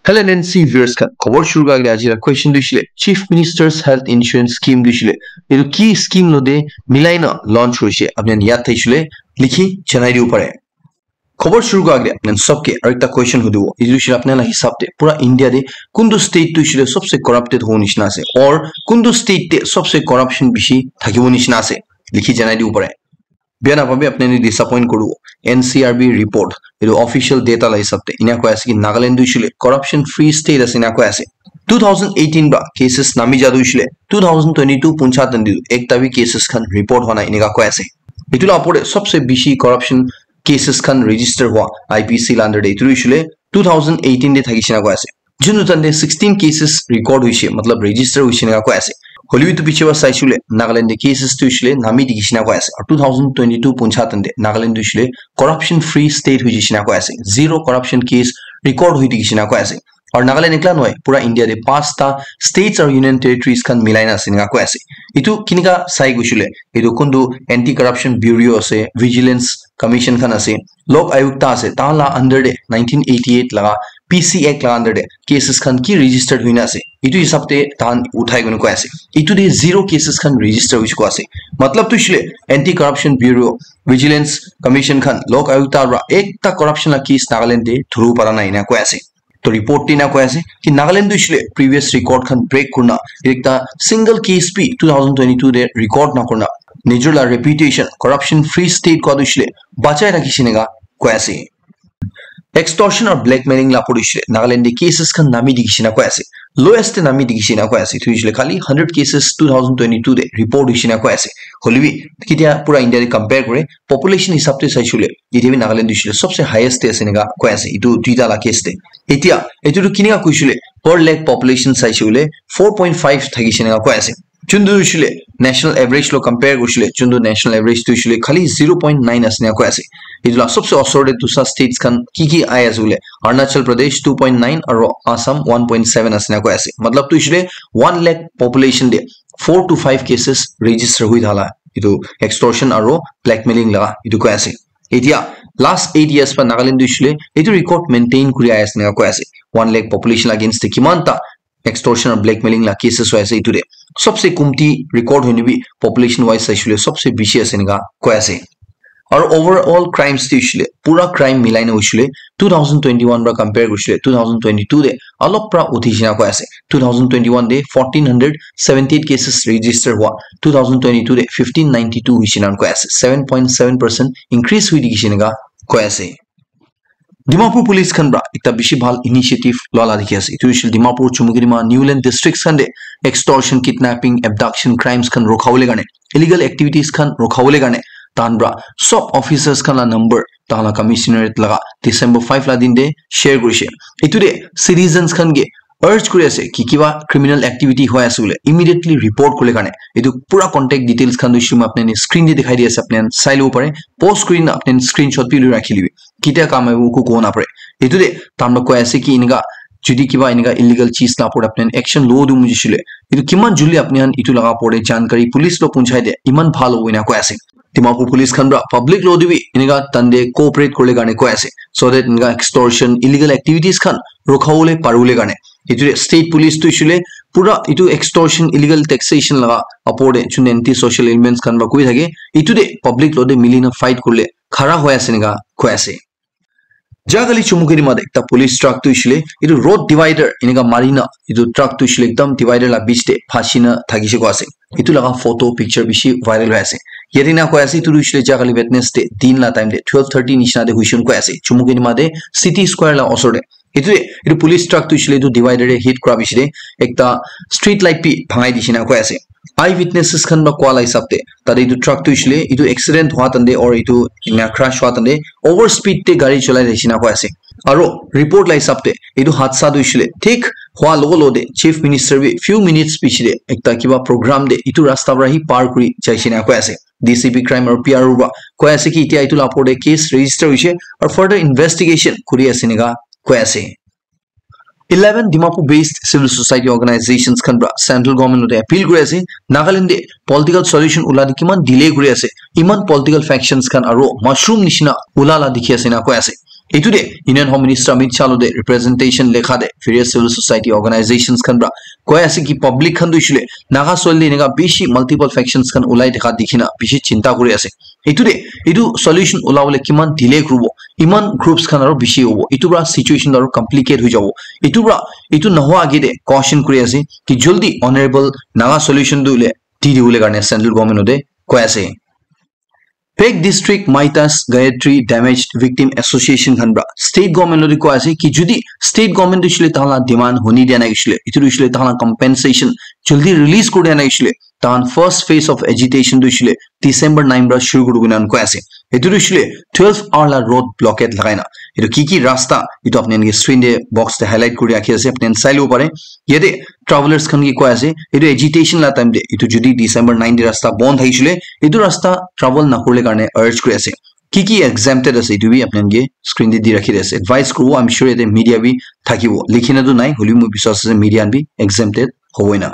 Hello Nancy viewers ka খবর শুরু আগে আজিরা কোয়েশ্চন দিছিলে chief ministers health insurance scheme দিছিলে এটো কি স্কিম লদে মিলাই না লঞ্চ হইছে আপনি ইয়াত থাইছিলে লিখি জানাই দিও পারে খবর শুরু আগে আপনি সবকে আরেকটা কোয়েশ্চন হদিও এই দিছিলে আপনারা হিসাবতে পুরা ইন্ডিয়া দে কোনটো স্টেট দিছিলে সবচেয়ে করাপ্টেড হো নিশনা আছে অর কোনটো স্টেট তে সবচেয়ে করাপশন বেশি থাকিব নিশনা আছে লিখি জানাই দিও পারে বিয়া না ভাবে আপনি ডিসঅ্যাপয়েন্ট করব এনসিআরবি রিপোর্ট এটো অফিশিয়াল ডেটা লাই হিসাবতে ইনা কয় আছে কি নাগাল্যান্ড দিছিলে করাপশন ফ্রি স্টেট আছে ইনা কয় আছে 2018 বা কেসেস নামি যা দিছিলে 2022 পঞ্চায়ত দিল একটা বি কেসেস খান রিপোর্ট হনা ইনেকা কয় আছে এটুলা আপরে সবচেয়ে বেশি করাপশন কেসেস খান রেজিস্টার হওয়া আইপিসি আন্ডার দে এটু দিছিলে 2018 দে থাকিছিনা কয় আছে জুন তন্দে 16 কেসেস রেকর্ড হইছে मतलब রেজিস্টার হইছে ইনেকা কয় আছে হলিউড পিছে বা সাইছিলে নাগাল্যান্ড দে কেসেস দিছিলে নামি দিছিনা কয় আছে আর 2022 পঞ্চায়ত দে নাগাল্যান্ড দিছিলে করাপশন ফ্রি স্টেট হইছিনা কয় আছে জিরো করাপশন কেস রেকর্ড হই দিছিনা কয় আছে और नागालैंड एकला नय पूरा इंडिया दे 5टा स्टेट्स और यूनियन टेरिटरीज खान मिलाइना सिनगा को আছে इतु किनिका साइ गसिले इतु कोंदु एंटी करप्शन ब्यूरो আছে विजिलेंस कमीशन खान আছে लोक आयुक्त আছে ताला अंडर दे 1988 लगा पीसी एक्ट लगा अंडर दे केसेस खान की रजिस्टर्ड हुइना আছে इतु हिसाबते तान उठाइ गनो को আছে इतु दे जीरो केसेस खान रजिस्टर हुइस को আছে मतलब तुइले anti corruption bureau vigilance commission खान लोक आयुक्त रा एकटा करप्शन ला केस नागालैंड दे थ्रू पारा नाइना को আছে तो रिपोर्ट टीना को ऐसे कि नागालैंड दिसले प्रीवियस रिकॉर्ड खान ब्रेक करना एकटा सिंगल केस भी 2022 दे रिकॉर्ड ना करना निजला रेपुटेशन करप्शन फ्री स्टेट को दिसले बचाए राखिसिनेगा को ऐसे एक्सटॉर्शन और ब्लैकमेलिंग ला पडिसले नागालैंड दे केसेस खान नामी दिगिसिना को ऐसे लोएस्ट नामी दिगिसिना को ऐसे तुइसले खाली 100 केसेस 2022 दे रिपोर्ट दिसिना को ऐसे होलिबी कितिया पूरा इंडिया दे कंपेयर करे पॉपुलेशन हिसाबते साइसुले इदिबि नागालैंड दिसले सबसे हाईएस्ट एसेनेगा को ऐसे इतु दुइटा ला केस दे इतिया एतुरु किनिका कइसुले पर लेक पॉपुलेशन साइसुले 4.5 थागिसिनेगा को ऐसे चुंदु दिसले नेशनल एवरेज लो कंपेयर कइसुले चुंदु नेशनल एवरेज दिसले खाली 0.9 असनेगा को ऐसे इदुला सबसे असोर्टेड दूसरा स्टेट्स खान की आय आजुले अरुणाचल प्रदेश 2.9 और असम 1.7 असनेगा को ऐसे मतलब तुइसले 1 lakh population they 4 to 5 cases register हुई धाला इदु एक्सटॉर्शन और ब्लैकमेलिंग लगा इदु को ऐसे इतिया लास्ट 8 years पर नागालैंड दिसले इदु रिकॉर्ड मेंटेन करि आयसनेगा को ऐसे 1 लाख पॉपुलेशन अगेंस्ट किमानता एक्सटॉर्शन और ब्लैकमेलिंग ला केसेस होइसे इतुरे सबसे कुमती रिकॉर्ड होनी भी पॉपुलेशन वाइज साइसुले सबसे बेसी आसेनेगा को ऐसे और ओवरऑल क्राइम्स दिसले पूरा क्राइम मिलाइने होइसले 2021 रा कंपेयर करसले 2022 दे अलप्रा उठिसिना को আছে 2021 दे 1478 केसेस रजिस्टर हुआ 2022 दे 1592 हिसिना को আছে 7.7% इंक्रीज हुई दिसिनेगा को আছে डिमापुर पुलिस खनब्रा एकटा बेसी ভাল इनिशिएटिव लला दिखि আছে इतुइसिल डिमापुर चुमुगिरिमा न्यूलैंड डिस्ट्रिक्ट्स खनदे एक्सटॉर्शन किडनैपिंग एबडक्शन क्राइम्स खन रोखावले गाने इलीगल एक्टिविटीज खन रोखावले गाने तानब्रा सब ऑफिसर्स खाना नंबर ताला कमिश्नरेट लगा डिसेंबर 5 ला दिन दे शेयर करिसे इतुदे सिटीजन्स खान गे अर्ज কৰি আছে কি কিবা ক্রিমিনাল অ্যাক্টিভিটি হয় আসলে ইমিডিয়েটলি রিপোর্ট করলে কানে এটো পুরা কন্টাক্ট ডিটেইলস খান দিছো মই আপনি স্ক্রিন দি দেখাই দি আছে আপনি চাই লব পারে পোস্ট স্ক্রিন আপনি স্ক্রিনশট দি রাখি লিবি কিটা কাম আইবো কো কোন আপরে এটোদে তামবা কয় আছে কি ইনগা যদি কিবা ইনগা ইলিগাল চিজ না পড়ে আপনি অ্যাকশন লো দু মুজিছিলে এটো কিমান জুলি আপনি ইটো লাগা পড়ে জানকারি পুলিশ লো পৌঁছাই দে ইমান ভালো হইনা কয় আছে डिमापुर पुलिस खनब्रा पब्लिक लो दिबि इनगा तंदे कोऑपरेट करले गाने को ऐसे सो दैट इनगा एक्सटॉर्शन इलीगल एक्टिविटीज खान रोखावले पारुले गाने इतु स्टेट पुलिस तो इशुले पूरा इतु एक्सटॉर्शन इलीगल टैक्सेशन लगा अपोर्डे जुन एंटी सोशल एलिमेंट्स खान बा कोइ थाके इतु दे पब्लिक लो दे मिलिना फाइट करले खरा होय आसेनेगा को ऐसे जागली चुमुगिरी मादे एकटा पुलिस ट्रक तो इशुले इतु रोड डिवाइडर इनगा मारिना इतु ट्रक तो इशुले एकदम डिवाइडर ला बीच दे फासिना थागिसे को आसे इतु लगा फोटो पिक्चर बिशी वायरल होय आसे येरिना को ऐसे तुरु इशले जागली वेटनेस दे 3 ला टाइम दे 12:30 निशना दे हुइसन को ऐसे चुमुगिनी मादे सिटी स्क्वायर ला असोडे इतु पुलिस ट्रक तो इशले दु डिवाइडर रे हिट करा बिशरे एकटा स्ट्रीट लाइट पि भांगाई दिसिना को ऐसे आई विटनेसेस खन बा क्वाला हिसाबते तारे इतु ट्रक तो इशले इतु एक्सीडेंट हुआ तंदे और इतु इना क्रैश हुआ तंदे ओवर स्पीड ते गाड़ी चलाई दिसिना को ऐसे आरो रिपोर्ट ला हिसाबते इतु हादसा दु इशले ठीक हुआ लोगो दे चीफ मिनिस्टर भी फ्यू मिनिट्स पिछले एकटा किबा प्रोग्राम दे इतु रास्ता रही पार करी जाइसिना को ऐसे डीसीपी क्राइम और पीआर रुबा को ऐसे कि इतिया इतु लापोडे केस रजिस्टर होइसे और फर्दर इन्वेस्टिगेशन करि आसेनेगा को ऐसे 11 Dimapur based civil society organisations खनब्रा सेंट्रल गवर्नमेंट दे अपील करि आसे नागालैंड दे पॉलिटिकल सॉल्यूशन उलादि किमान डिले करि आसे इमान पॉलिटिकल फैक्शंस खान आरो मशरूम निशिना उलाला दिखि आसेना को ऐसे এইটোতে union home minister Amit Shah লদে ৰিপ্ৰেজেন্টেচন লেখা দে ভেৰিয়াছ চিভিল সোসাইটি অৰ্গানাইজেশনছ খান ব্ৰা কৈ আছে কি পাব্লিক খান দুইছিলে নাগা চলি এনেকা বেছি মাল্টিপল ফেকশনছ খান ওলাই দেখা দেখিনা বেছি চিন্তা কৰি আছে এইটোতে এইটো সলিউশন ওলাবলে কিমান ডিলে কৰিব ইমান গ্ৰুপছ খান আৰু বেছি হ'ব এইটো ব্ৰা সিচুৱেচন আৰু কমপ্লিকেট হৈ যাব এইটো নহোৱা আগেতে কশন কৰি আছে কি জলদি অনাৰেবল নাগা সলিউশন দুলে দি দিবলৈ কাৰণে সেন্ট্ৰেল গভৰ্ণমেণ্টে কৈ আছে Peg District Maitas Gayatri Damaged Victim Association Khanbra State Government lodi ko ase ki judi State Government dishile tahala demand honi dia na gishle itu dishile tahala compensation jaldi release kore na gishle tahan first phase of agitation dishile December 9 bra shuru kuru gunan ko ase itu dishile 12 hour la road blockade lagaina itu ki rasta itu apne nge screen de box de highlight kori rakhi ase apne sai lo pare yede travelers khan ki ko ase itu agitation la time de itu judi December 9 de rasta bond haisile itu rasta travel na korle karne urge kori ase ki exempted ase itu bi apne nge screen de di rakhi ase advice kuru I'm sure ete media bi thakibo likhina du nai holi mu biswas ase media bi exempted hoboina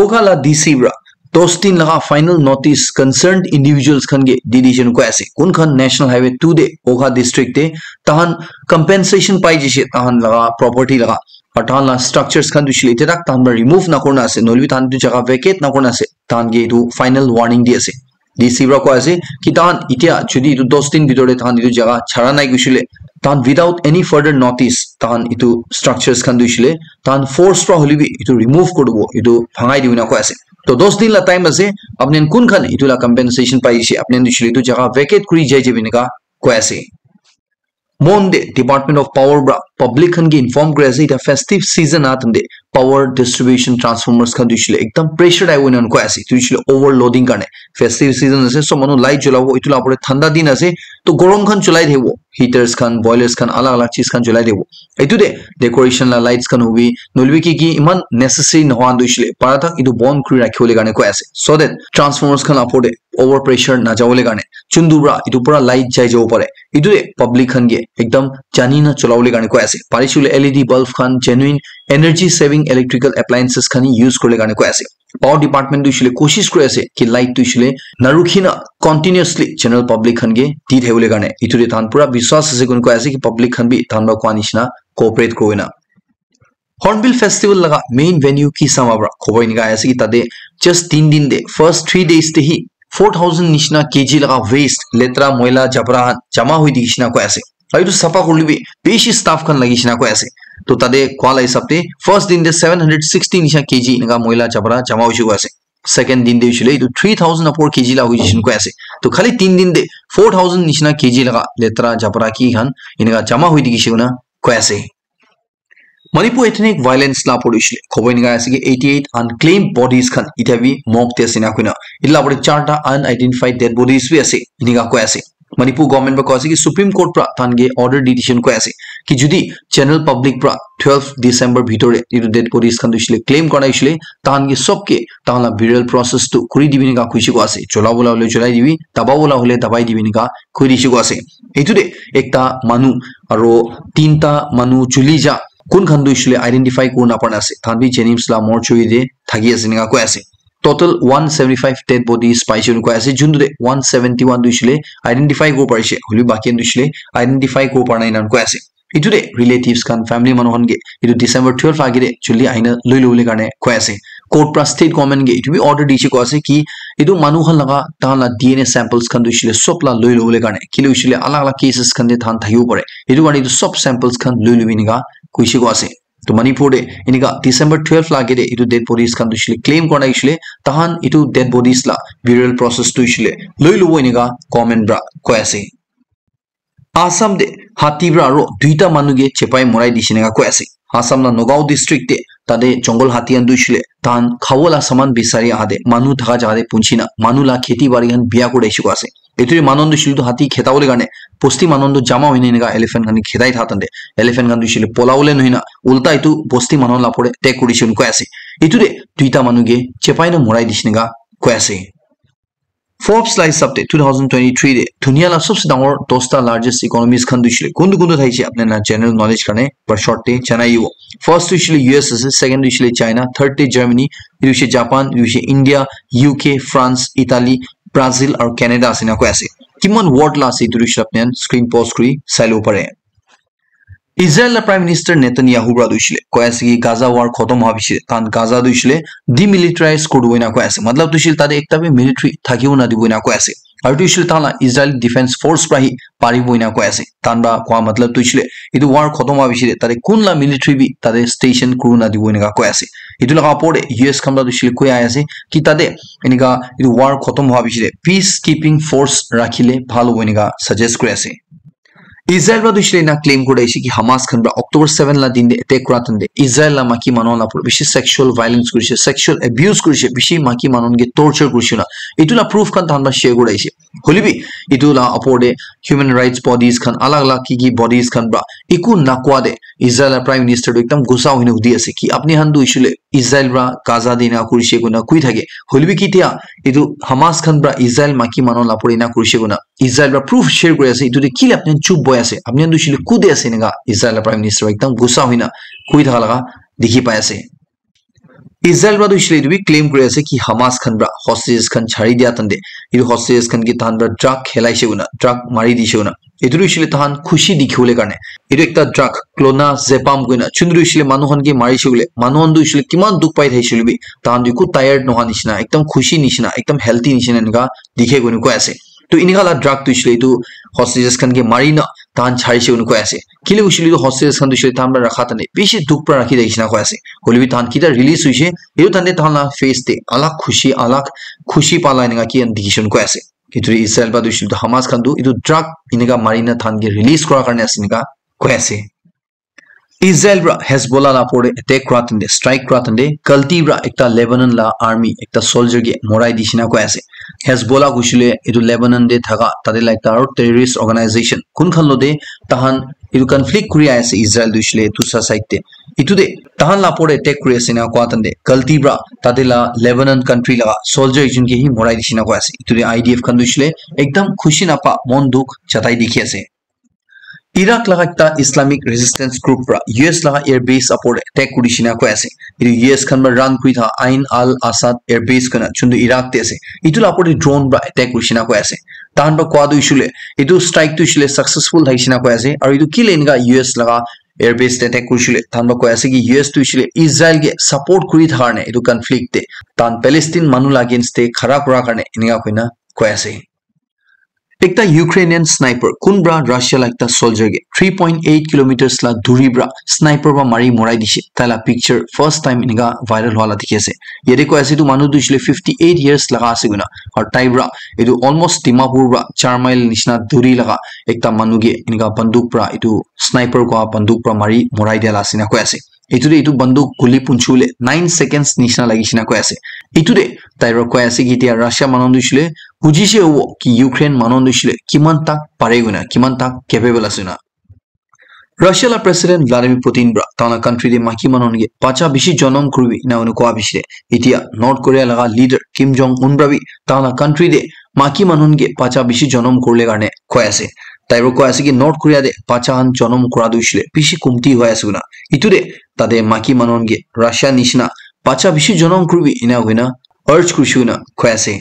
okala DC bra Tostin laga final notice concerned individuals khan ge decision ko ase kun khan national highway 2 de Okha district de tahan compensation pai jise tahan laga property laga और तान ला structures Khan दुशिले इतराक तान बर remove ना करना से नोलवी तान दु जगह vacate ना करना से तान गे इतु फाइनल वार्निंग दिए से डीसी ब्रा को ऐसे कि तान इतिया जुदी इतु 2 दिन बितोरे तान इतु जगह छाड़ा नाइ गुशिले तान विदाउट एनी फर्दर नोटिस तान इतु स्ट्रक्चर्स खान दुशिले तान फोर्स प्रा होलिबी इतु रिमूव करबो इतु भांगाई दिउना को ऐसे तो 2 दिन ला टाइम আছে আপনি কোন খান ইতু লা কম্পেনসেশন পাইছে আপনি দিছিলে ইতু জায়গা ভেকেট করি যাই যাবে নিকা কয়াছে Monde Department of Power bra public khan ge inform kore ase ita festive season atande power distribution transformers khan dishile ekdam pressure ai wonan ko ase dishile overloading karne festive season ase so manu light jolabo itula apore thanda din ase to gorom khan cholai debo heaters khan boilers khan alag alag cheez khan cholai debo etu de decoration la lights khan hobi nolbi ki iman necessary nohan dishile para thak idu bond kuri rakhole karne ko ase so that transformers khan apore over pressure na jawole karne chundubra itu pura light jai jabo pare idu de public khan ge ekdam jani na cholawole karne ko ase parishule LED bulb khan genuine energy saving electrical appliances khani use korle karne ko ase power department dushile koshish kore ase ki light dushile narukhina continuously general public khan ge di thebole karne itu de than pura biswas ase kun ko ase ki public khan bi than ba kwanishna cooperate korina Hornbill Festival laga main venue ki samabra khoboi ni ga ase ki tade just 3 din de first 3 days te hi 4000 nishna kg laga waste letra moila jabra jama hoi dishna ko ase aitu sapa korlibi beshi staff khan lagishna ko ase to tade kwala hisabte first din de 760 nisha kg naga moila jabra jama hoichu ase second din de usually to 3000 apor kg la hoichu ko ase to khali 3 din de 4000 nishna kg laga letra jabra ki khan inaga jama hoi digishuna ko ase Manipur ethnic violence la polishile khoboi ninga ase ki 88 unclaimed bodies khan itabi mock test ina kuina illa bore charta unidentified dead bodies bi ase iniga ko ase Manipur government ba ko ase ki Supreme Court pra tange order decision ko ase ki judi general public pra 12 December bhitore idu dead bodies khan dishile claim kora isile tange sobke tangla burial process to kuri dibi ninga kuishi ko ase chola bola hole cholai dibi daba bola hole dabai dibi ninga kuri shi ko ase etude ekta manu aro tinta manu chulija kun khan duishle identify korna parna ase thanbi Jennings la mortuary de thagi ase ninga ko ase total 175 dead bodies paise ko ase jundu 171 duishle identify ko parise holi baki duishle identify ko parna inan ko ase itude relatives kan family manuhan ge itu December 12 agire chuli aina loilole karne ko ase court pra state government ge itu bi order diche ko ase ki itu manuhan laga tala DNA samples kan duishle sopla loilole karne kilo isle alag alag cases kan de than thagiu pare itu kan itu sop samples kan loilobini ga kuishi ko ase to Manipur de iniga December 12 lage de itu dead bodies kan dushile claim korna isle tahan itu dead bodies la burial process to isle loilobo iniga comment bra ko ase Assam de hatibra ro duita manuge chepai morai dishinega ko ase Assam na Nogao district de tade jongol hatian dushile tan khawola saman bisari ade manu thaka jade punchina manula kheti bari han biya ko deshi ko ase eturi manondu shilu hati khetawole gane posti manondu jama hoine nega elephant kan khedai thatande elephant kan dushile polawole nohina ulta itu posti manon la pore te kurishun ko ase eturi duita manuge chepai no morai dishinega ko ase Forbes Life Update 2023 de दुनिया ला सबसे डांगर 10टा largest economies khan दुशले Kundu थाइছে आपने general knowledge करने पर short te chanayo first दुशले US second दुशले China third te Germany दुशले Japan दुशले India UK France Italy Brazil और Canada सिना को ऐसे কিমান word লা আছে ইটো দিছিলে আপুনি স্ক্ৰীন পজ কৰি চাই ল'ব পাৰে ইজৰাইলৰ প্ৰাইম মিনিষ্টাৰ নেতানিয়াহু বৰা দিছিলে কৈ আছে কি গাজা ৱাৰ খতম হোৱা পিছে কাৰণ গাজা দিছিলে ডিমিলিটাৰাইজ কৰিবই না কৈ আছে মতলব দিছিলে তাতে একটা মিলিটাৰী থাকিব না দিবই না কৈ আছে আৰু দিছিলে তালা ইজৰাইল ডিফেন্স ফোৰ্স প্ৰাহি পাৰিবই না কৈ আছে তান বা কোৱা মতলব দিছিলে ইটো ৱাৰ খতম হোৱা পিছে তাতে কোনলা মিলিটাৰী বি তাতে ষ্টেচন কৰো না দিবই না কৈ আছে ইটো লগা পৰে ইউএছ খামলা দিছিলে কৈ আছে কি তাতে এনেকা ইটো ৱাৰ খতম হোৱা পিছে পিস কিপিং ফোৰ্স ৰাখিলে ভাল হ'ব এনেকা সাজেষ্ট কৰি আছে ইজৰাইল বা দিছিলে না ক্লেম কৰিছে কি হামাস খান বা অক্টোবৰ 7 লা দিন এটেক কৰাতন দে ইজৰাইল লা মাকি মানুহ লা বেছি সেক্সুয়াল ভায়োলেন্স কৰিছে সেক্সুয়াল এবিউজ কৰিছে বেছি মাকি মানুহকে টৰ্চাৰ কৰিছে না ইটোলা প্ৰুফ খান তান বা শেয়াৰ কৰিছে হলিবি ইটোলা আপৰদে হিউম্যান ৰাইটস বডিজ খান আলাগ আলাগ কি বডিজ খান বা একু নাকোৱা দে ইজৰাইলৰ প্ৰাইম মিনিষ্টাৰ একদম গুছা হৈ নুদি আছে কি আপুনি হান্দু ইছুলে ইজৰাইল বা গাজা দিনা কৰিছে কোনা কুই থাকে হলিবি কিতিয়া ইটো হামাস খান বা ইজৰাইল মাকি মানুহ লা পৰিনা কৰিছে কোনা ইজৰাইল বা প্ৰুফ শেয়াৰ কৰি আছে ইটোতে কি আপনি চুপ বয় আছে আপনি দুছিলে কুদে আছে নেগা ইজৰাইলৰ প্ৰাইম মিনিষ্টাৰ একদম গুছা হইনা কুই থাকা লাগা দেখি পাই আছে ইজৰাইল বা দুছিলে ইটো ক্লেম কৰি আছে কি হামাস খান বা হস্টেজ খান ছাড়ি দিয়া তন্দে ইটো হস্টেজ খান কি তাহান বা ড্ৰাগ খেলাইছে গুনা ড্ৰাগ মাৰি দিছে গুনা ইটো দুছিলে তাহান খুশি দেখিবলে কাৰণে ইটো একটা ড্ৰাগ ক্লোনা জেপাম গুনা চুন্দু দুছিলে মানুহন কি মাৰিছে গুলে মানুহন দুছিলে কিমান দুখ পাই থাইছিল বি তাহান দুকু টায়াৰ্ড নহা নিচিনা একদম খুশি নিচিনা একদম হেলথি নিচিনা এনেকা দেখে গুনো কৈ আছে তো ইনিগালা ড্ৰাগ দুছিলে ইটো হস্টেজ খান কি মাৰি না তাহান ছাড়িছে গুনো কৈ আছে কিলে উছিলে ইটো হস্টেজ খান দুছিলে তাহান ৰাখা তনে বেছি দুখ পৰা ৰাখি দেখিনা কৈ আছে হলিবি তাহান কিটা ৰিলিজ হৈছে ইটো তানে তাহান ফেস তে আলাক খুশি পালা এনেকা কি দেখিছন কৈ আছে ইটো ইজৰাইল বা দুছিলে তো হামাস খান দু ইটো ড্ৰাগ ইনিগা মাৰিনা তাহান কি ৰিলিজ কৰাৰ কাৰণে আছে এনেকা কৈ আছে ইজৰাইল ব্ৰা হেজবোলা লা পৰে এটেক কৰাতন দে স্ট্ৰাইক কৰাতন দে গলতি ব্ৰা একটা লেবানন লা আৰ্মি একটা সোলজাৰ গে মৰাই দিছিনা কৈ আছে হেজবোলা গুছিলে ইটো লেবানন দে থাকা তাতে লাইক আৰু টেৰৰিষ্ট অৰ্গানাইজেচন কোনখন লদে তাহান ইটো কনফ্লিক্ট কৰি আছে ইজৰাইল দুছিলে তুসা সাইতে ইটো দে তাহান লা পৰে এটেক কৰি আছে না কোৱাতন দে গলতি ব্ৰা তাতে লা লেবানন কান্ট্ৰি লা সোলজাৰ ইজন কে হি মৰাই দিছিনা কৈ আছে ইটো দে আইডিএফ খান দুছিলে একদম খুশি নাপা মন দুখ চাতাই দেখি আছে ইরাক লাগা একটা ইসলামিক রেজিস্ট্যান্স গ্রুপ রা ইউএস লাগা এয়ারবেস আপরে অ্যাটাক করিছিনা কয় আছে ইউ ইউএস খান বা রান কই থা আইন আল আসাদ এয়ারবেস কনা চুন্দু ইরাক তে আছে ইতুল আপরে ড্রোন বা অ্যাটাক করিছিনা কয় আছে তাহান বা কোয়া দুইছুলে ইতু স্ট্রাইক তুইছুলে সাকসেসফুল হাইছিনা কয় আছে আর ইতু কিলেনগা ইউএস লাগা এয়ারবেস অ্যাটাক করিছুলে তাহান বা কয় আছে কি ইউএস তুইছুলে ইসরায়েল কে সাপোর্ট করি থাকারনে ইতু কনফ্লিক্ট তে তান প্যালেস্টাইন মানুল अगेंस्ट তে খরা করা কারণে ইনিগা কইনা কয় আছে একটা ইউক্রেনিয়ান স্নাইপার কোনব্রা রাশিয়া লাগতা সোলজার গে 3.8 কিলোমিটারস লা দূরি ব্রা স্নাইপার বা মারি মৰাই দিছে তালা পিকচার ফার্স্ট টাইম ইনিগা ভাইরাল হলা দেখিছে ইয়ারে কয় আছে তো মানুহ দুইছিলে 58 ইয়ার্স লাগা আছে গুনা আর টাইব্রা এটো অলমোস্ট ডিমাপুর ব্রা 4 মাইল নিচিনা দূরি লাগা একটা মানুগে ইনিগা বন্দুক ব্রা এটো স্নাইপার কোৱা বন্দুক ব্ৰা মাৰি মৰাই দিলা আছে কয় আছে ইতুৰে ইটো বন্দুক গুলি পুঞ্চুলে 9 সেকেন্ডস নিচিনা লাগিছিনা কৈ আছে ইতুৰে তাইৰ কৈ আছে কি এতিয়া ৰাছিয়া মানুহ দিছিলে বুজিছে হ'ব কি ইউক্ৰেইন মানুহ দিছিলে কিমান তাক পাৰে গুনা কিমান তাক কেপেবল আছে না ৰাছিয়াৰ প্ৰেসিডেন্ট ভ্লাদিমিৰ পুতিন ব্ৰা তানা কান্ট্ৰি দে মাকি মানুহনগে পাঁচা বেছি জনম কৰিবি না অনু কোৱা বিছিলে এতিয়া নৰ্থ কোৰিয়া লগা লিডাৰ কিম জং উন ব্ৰাবি তানা কান্ট্ৰি দে মাকি মানুহনগে পাঁচা বেছি জনম কৰিলে কাৰণে কৈ আছে তাইৰ কৈ আছে কি নৰ্থ কোৰিয়া দে পাঁচাহান জনম কৰা দিছিলে বেছি কমতি হৈ আছে গুনা ইতুৰে তাদে মাকি মানুহনগে ৰাছিয়া নিচিনা পাঁচা বেছি জনম কৰিবি ইনা হইনা আৰ্জ কৰিছুনা কৈ আছে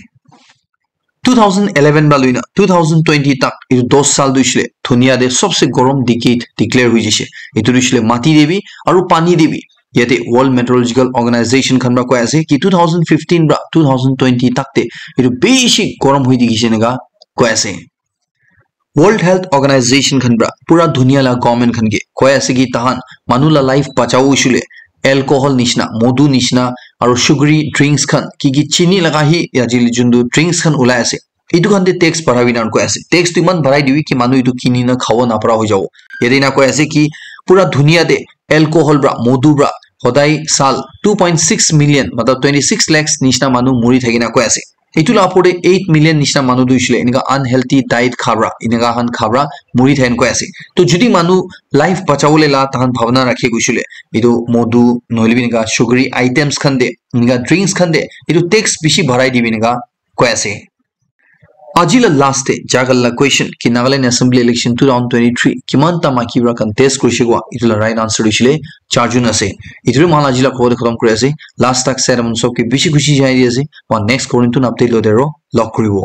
2011 বালুইনা 2020 तक ये 10 साल दुइछले दुनिया दे सबसे गरम डिकेड डिक्लेयर हुई जैसे ये दुइछले माटी देवी और पानी देवी याते वर्ल्ड मेट्रोलॉजिकल ऑर्गेनाइजेशन खनबा को ऐसे कि 2015 बा 2020 तक ते ये बेसी गरम हुई दिगिसे नेगा को ऐसे वर्ल्ड हेल्थ ऑर्गेनाइजेशन खनबा पूरा दुनिया ला गवर्नमेंट खनगे को ऐसे कि तहान मानुला लाइफ बचाओ इशुले एल्कोहल निशना मधु निशना और सुगरी ड्रिंक्स खान की चीनी लगा ही या जिल जुंदु ड्रिंक्स खान उलाय আছে इदु खान दे टैक्स बढ़ावी ना को ऐसे टैक्स तो इमान बढ़ाई दिवी कि मानु इदु किनी ना खाओ ना परा हो जाओ यदि ना को ऐसे कि पूरा दुनिया दे एल्कोहल ब्रा मधु ब्रा होदाई साल 2.6 मिलियन मतलब 26 लाख निशना मानु मुरी थाकिना को ऐसे इतुला आपरे 8 मिलियन निशना मानु दुइछले इनका अनहेल्थी डाइट खाब्रा इनका हान खाब्रा मुरी थाइन को ऐसे तो जुदी मानु लाइफ बचावले ला तहन भावना रखे गुछले इदु मधु नहलिबिनका सुगरी आइटम्स खंदे इनका ड्रिंक्स खंदे इदु टैक्स बिसी भराई दिबिनका को ऐसे अजिला लास्ट डे जागल्ला क्वेश्चन कि नागालैंड असेंबली इलेक्शन 2023 किमान तामाकिब्रा कंटेस्ट কৰিছেগোৱা ইতলা ৰাইট আনসাৰ দিছিলে চাৰজন আছে ইতৰে মাল আজিলা কোড খতম কৰি আছে লাষ্ট তাক সেৰেমন সবকে বেছি খুশি যাই দি আছে নেক্সট কৰিন্তু আপডেট লদেৰো লক কৰিব